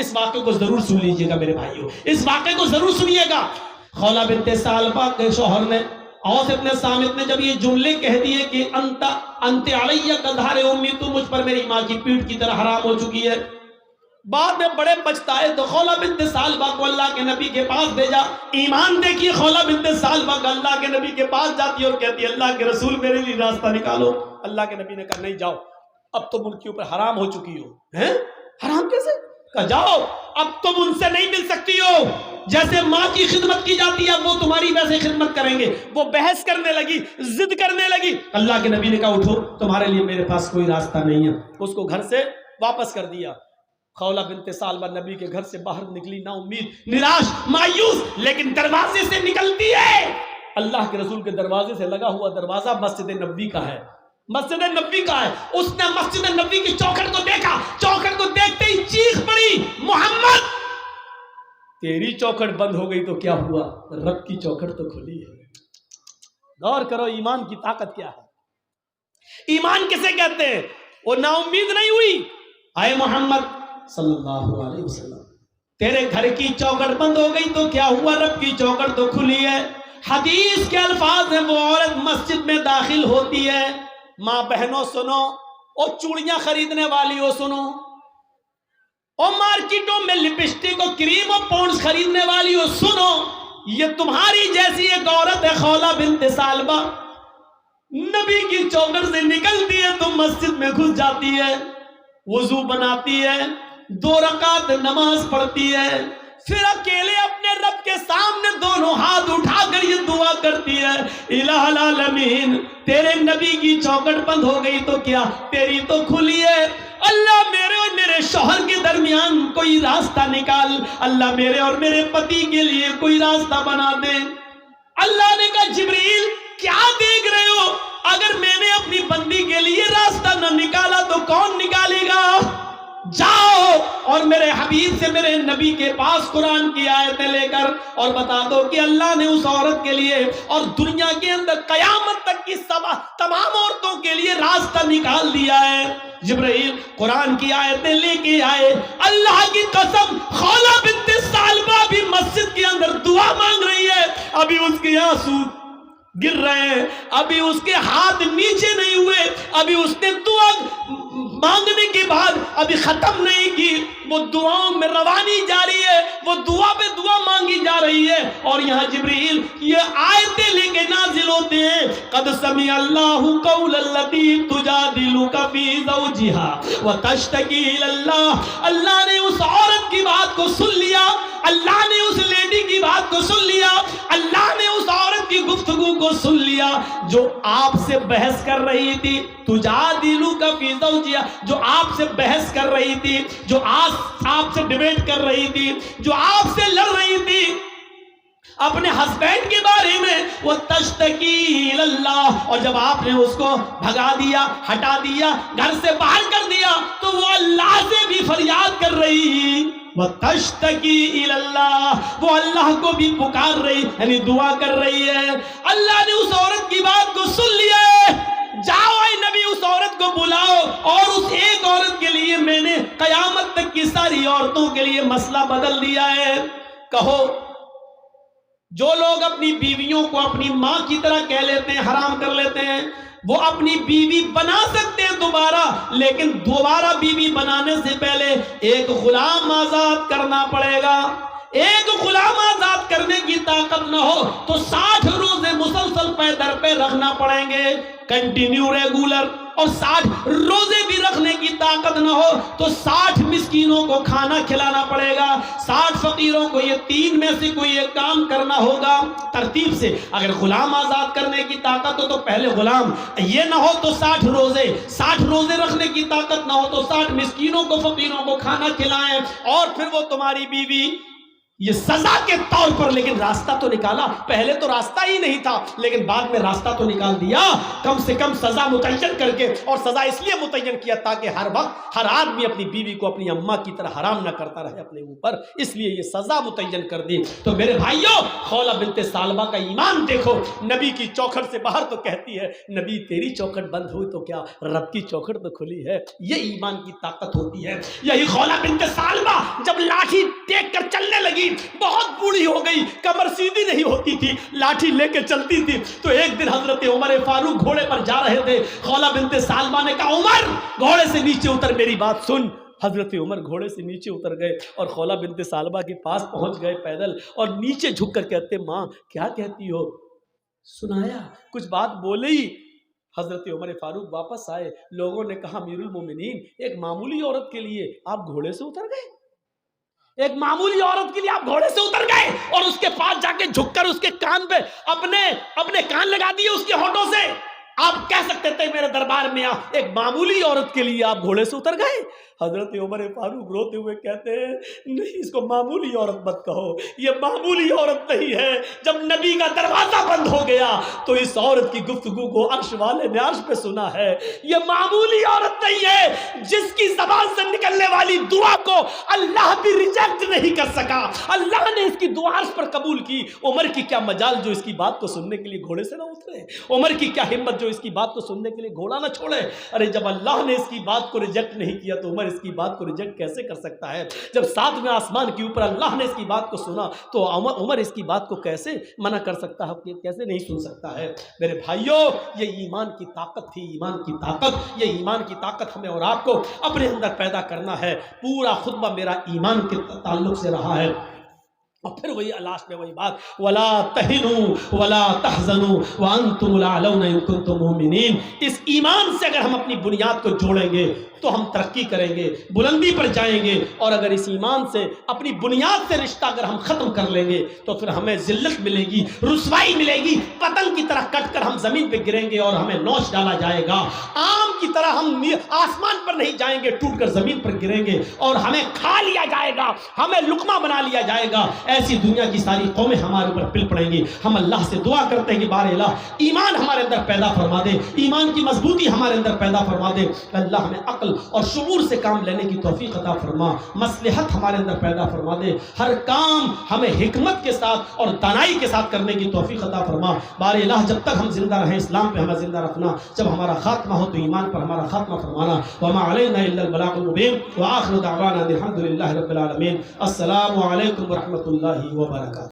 اس واقعے کو ضرور سن لیجئے گا میرے بھائیوں، اس واقعے کو ضرور سنیے گا۔ خولہ بنت ثعلبہ کے شوہر نے، اوس ابن صامت نے جب یہ جملے کہہ دیے کہ انت علیہ کظہر امی، تو مجھ پر میری ماں کی پیٹھ کی طرح حرام ہو چکی ہے، بعد میں بڑے پچھتائے تو خولہ بنت ثعلبہ کو اللہ کے نبی کے پاس بھیجا۔ ایمان دیکھیے، خولہ بنت ثعلبہ کا اللہ کے نبی کے پاس جاتی ہے اور کہتی ہے اللہ کے رسول میرے لیے راستہ نکالو۔ اللہ کے نبی نے کہا نہیں جاؤ، اب تم ان کے اوپر حرام ہو چکی ہو۔ ہیں حرام کیسے؟ کہا جاؤ، اب تم ان سے نہیں مل سکتی ہو، جیسے ماں کی خدمت کی جاتی ہے وہ تمہاری ویسے خدمت کریں گے۔ وہ بحث کرنے لگی، ضد کرنے لگی۔ اللہ کے نبی نے کہا اٹھو، تمہارے لیے میرے پاس کوئی راستہ نہیں ہے۔ اس کو گھر سے واپس کر دیا۔ خولہ بنت ثعلبہ نبی کے گھر سے باہر نکلی، نا امید، نراش، مایوس، لیکن دروازے سے نکلتی ہے۔ اللہ کے رسول کے دروازے سے لگا ہوا دروازہ مسجد نبوی کا ہے، مسجد نبوی کا ہے۔ اس نے مسجد نبوی کی چوکھٹ کو دیکھا، چوکھٹ کو دیکھتے ہی چیخ پڑی، محمد تیری چوکھٹ بند ہو گئی تو کیا ہوا، رب کی چوکھٹ تو کھلی ہے۔ غور کرو ایمان کی طاقت کیا ہے، ایمان کسے کہتے ہیں۔ وہ نا امید نہیں ہوئی، اے محمد صلی اللہ علیہ وسلم تیرے گھر کی چوکھٹ بند ہو گئی تو کیا ہوا، رب کی چوکھٹ تو کھلی ہے۔ حدیث کے الفاظ ہیں، وہ عورت مسجد میں داخل ہوتی ہے، ماں بہنوں سنو، اور چوڑیاں خریدنے والی ہو سنو، اور مارکیٹوں میں لپسٹک اور کریم اور پونڈز خریدنے والی ہو سنو، یہ تمہاری جیسی ایک عورت ہے خولہ بنت ثعلبہ، نبی کی چوکھٹ سے نکلتی ہے تو مسجد میں گھس جاتی ہے، وضو بناتی ہے، 2 رکعت نماز پڑھتی ہے، پھر اکیلے اپنے رب کے سامنے دونوں ہاتھ اٹھا کر یہ دعا کرتی ہے، الہ العالمین تیرے نبی کی چوکھٹ بند ہو گئی تو کیا، تیری تو کھلی ہے، اللہ میرے اور میرے شوہر کے درمیان کوئی راستہ نکال، اللہ میرے اور میرے پتی کے لیے کوئی راستہ بنا دے۔ اللہ نے کہا جبریل کیا دیکھ رہے ہو، اگر میں نے اپنی بندی کے لیے راستہ نہ نکالا تو کون نکالے گا، جاؤ اور میرے حبیب سے، میرے نبی کے پاس قرآن کی آیتیں لے کر اور بتا دو کہ اللہ نے اس عورت کے لیے اور دنیا کے اندر قیامت تک کی تمام عورتوں کے لیے راستہ نکال دیا ہے۔ جبرائیل قرآن کی آیتیں لے کے آئے، اللہ کی قسم خولہ بنت ثعلبہ بھی مسجد کے اندر دعا مانگ رہی ہے، ابھی اس کے آنسو گر رہے ہیں، ابھی اس کے ہاتھ نیچے نہیں ہوئے، ابھی اس نے دعا مانگنے کے بعد ابھی ختم نہیں کی، وہ دعاؤں میں روانی جاری ہے، وہ دعا پہ دعا مانگی جا رہی ہے، اور یہاں جبریل یہ آیتیں لے کے نازل ہوتے ہیں، قد سمع اللہ قول التی تجادلک فی زوجہا وتشتکی الی اللہ، اللہ نے اس عورت کی بات کو سن لیا، اللہ نے اس لیڈی کی بات کو سن لیا، اللہ نے اس عورت کی گفتگو کو سن لیا جو آپ سے بحث کر رہی تھی، تجادلک فی زوجہا، جو آپ سے بحث کر رہی تھی، جو آپ سے ڈیبیٹ کر رہی تھی، جو آپ سے لڑ رہی تھی اپنے ہسبینڈ کے بارے میں، وہ تشتکی اللہ، اور جب آپ نے اس کو بھگا دیا، ہٹا دیا، گھر سے باہر کر دیا، تو وہ اللہ سے بھی فریاد کر رہی، وہ تشتکی اللہ، وہ اللہ کو بھی پکار رہی، یعنی دعا کر رہی ہے۔ اللہ نے اس عورت کی بات کو سن لیا ہے، جاؤ اے نبی اس عورت کو بلاؤ، اور اس ایک عورت کے لیے میں نے قیامت تک کی ساری عورتوں کے لیے مسئلہ بدل دیا ہے۔ کہو جو لوگ اپنی بیویوں کو اپنی ماں کی طرح کہہ لیتے ہیں، حرام کر لیتے ہیں، وہ اپنی بیوی بنا سکتے ہیں دوبارہ، لیکن دوبارہ بیوی بنانے سے پہلے ایک غلام آزاد کرنا پڑے گا۔ ایک غلام آزاد کرنے کی طاقت نہ ہو تو 60 روزے مسلسل پے در پہ رکھنا پڑیں گے، کنٹینیو ریگولر، اور 60 روزے بھی رکھنے کی طاقت نہ ہو تو 60 مسکینوں کو کھانا کھلانا پڑے گا، 60 فقیروں کو یہ 3 میں سے کوئی ایک کام کرنا ہوگا ترتیب سے۔ اگر غلام آزاد کرنے کی طاقت ہو تو پہلے غلام، یہ نہ ہو تو 60 روزے رکھنے کی طاقت نہ ہو تو 60 مسکینوں کو، فقیروں کو کھانا کھلائیں، اور پھر وہ تمہاری بیوی، یہ سزا کے طور پر، لیکن راستہ تو نکالا، پہلے تو راستہ ہی نہیں تھا لیکن بعد میں راستہ تو نکال دیا، کم سے کم سزا متعین کر کے، اور سزا اس لیے متعین کیا تاکہ ہر وقت ہر آدمی اپنی بیوی کو اپنی اماں کی طرح حرام نہ کرتا رہے اپنے اوپر، اس لیے یہ سزا متعین کر دی۔ تو میرے بھائیوں، خولہ بنت ثعلبہ کا ایمان دیکھو، نبی کی چوکھٹ سے باہر تو کہتی ہے نبی تیری چوکھٹ بند ہوئی تو کیا، رب کی چوکھٹ تو کھلی ہے، یہ ایمان کی طاقت ہوتی ہے۔ یہی خولہ بنت ثعلبہ جب لا کمر سیدھی نہیں ہوتی تھی، لاٹھی لے کے چلتی تھی۔ تو ایک دن حضرت عمر فاروق گھوڑے پر جا رہے تھے، خولہ بنت ثعلبہ نے کہا عمر گھوڑے سے نیچے اتر، میری بات سن۔ حضرت عمر گھوڑے سے نیچے اتر گئے اور خولہ بنت ثعلبہ کے پاس پہنچ گئے پیدل، اور نیچے جھک کر کہتے ماں کیا کہتی ہو؟ سنایا، کچھ بات بولی۔ حضرت عمر فاروق واپس آئے، لوگوں نے کہا امیر المومنین ایک معمولی عورت کے لیے آپ گھوڑے سے اتر گئے، ایک معمولی عورت کے لیے آپ گھوڑے سے اتر گئے اور اس کے پاس جا کے جھک کر اس کے کان پہ اپنے کان لگا دیے اس کے ہونٹوں سے۔ آپ کہہ سکتے تھے میرے دربار میں ایک معمولی عورت کے لیے آپ گھوڑے سے اتر گئے۔ حضرت عمر فاروق روتے ہوئے کہتے ہیں نہیں، اس کو معمولی عورت مت کہو، یہ معمولی عورت نہیں ہے۔ جب نبی کا دروازہ بند ہو گیا تو اس عورت کی گفتگو کو عرش والے نے عرش پہ سنا ہے۔ یہ معمولی عورت نہیں ہے، جس کی زبان سے نکلنے والی دعا کو اللہ بھی ریجیکٹ نہیں کر سکا، اللہ نے اس کی دعا عرش پر قبول کی۔ عمر کی کیا مجال جو اس کی بات کو سننے کے لیے گھوڑے سے نہ اترے، عمر کی کیا ہمت جو اس کی بات کو سننے کے لیے گھوڑا نہ چھوڑے۔ ارے جب اللہ نے اس کی بات کو ریجیکٹ نہیں کیا تو عمر اس کی بات کو ریجیکٹ کیسے کر سکتا ہے؟ جب ساتویں آسمان کے اوپر اللہ نے اس کی بات کو سنا تو عمر اس کی بات کو کیسے منع کر سکتا ہے، کیسے نہیں سن سکتا ہے؟ میرے بھائیوں، یہ ایمان کی طاقت تھی، ایمان کی طاقت، یہ ایمان کی طاقت ہمیں اور آپ کو اپنے اندر پیدا کرنا ہے۔ پورا خطبہ میرا ایمان کے تعلق سے رہا ہے، اور پھر وہی لاسٹ میں وہی بات وَلَا تَهِنُوا وَلَا تَحْزَنُوا وَأَنْتُمُ الْأَعْلَوْنَ إِن كُنتُم مُؤْمِنِينَ۔ اس ایمان سے اگر ہم اپنی بنیاد کو جوڑیں گے تو ہم ترقی کریں گے، بلندی پر جائیں گے، اور اگر اس ایمان سے اپنی بنیاد سے رشتہ اگر ہم ختم کر لیں گے تو پھر ہمیں ذلت ملے گی، رسوائی ملے گی، پتنگ کی طرح کٹ کر ہم زمین پہ گریں گے اور ہمیں نوچ ڈالا جائے گا۔ آم کی طرح ہم آسمان پر نہیں جائیں گے، ٹوٹ کر زمین پر گریں گے اور ہمیں کھا لیا جائے گا، ہمیں لقمہ بنا لیا جائے گا۔ ایسی دنیا کی ساری قومیں ہمارے اوپر پل پڑیں گی۔ ہم اللہ سے دعا کرتے ہیں کہ بار الہ ایمان ہمارے اندر پیدا فرما دے، ایمان کی مضبوطی ہمارے اندر پیدا فرما دے۔ اللہ ہمیں عقل اور شعور سے کام لینے کی توفیق عطا فرما، مصلحت ہمارے اندر پیدا فرما دے، ہر کام ہمیں حکمت کے ساتھ اور دانائی کے ساتھ کرنے کی توفیق عطا فرما۔ بار الہ جب تک ہم زندہ رہیں اسلام پہ ہمیں زندہ رکھنا، جب ہمارا خاتمہ ہو تو ایمان پر ہمارا خاتمہ فرمانا۔ وما علینا الا البلاغ المبین، وآخر دعوانا الحمد للہ رب العالمین۔ السلام علیکم ورحمۃ اللہ وبرکاتہ۔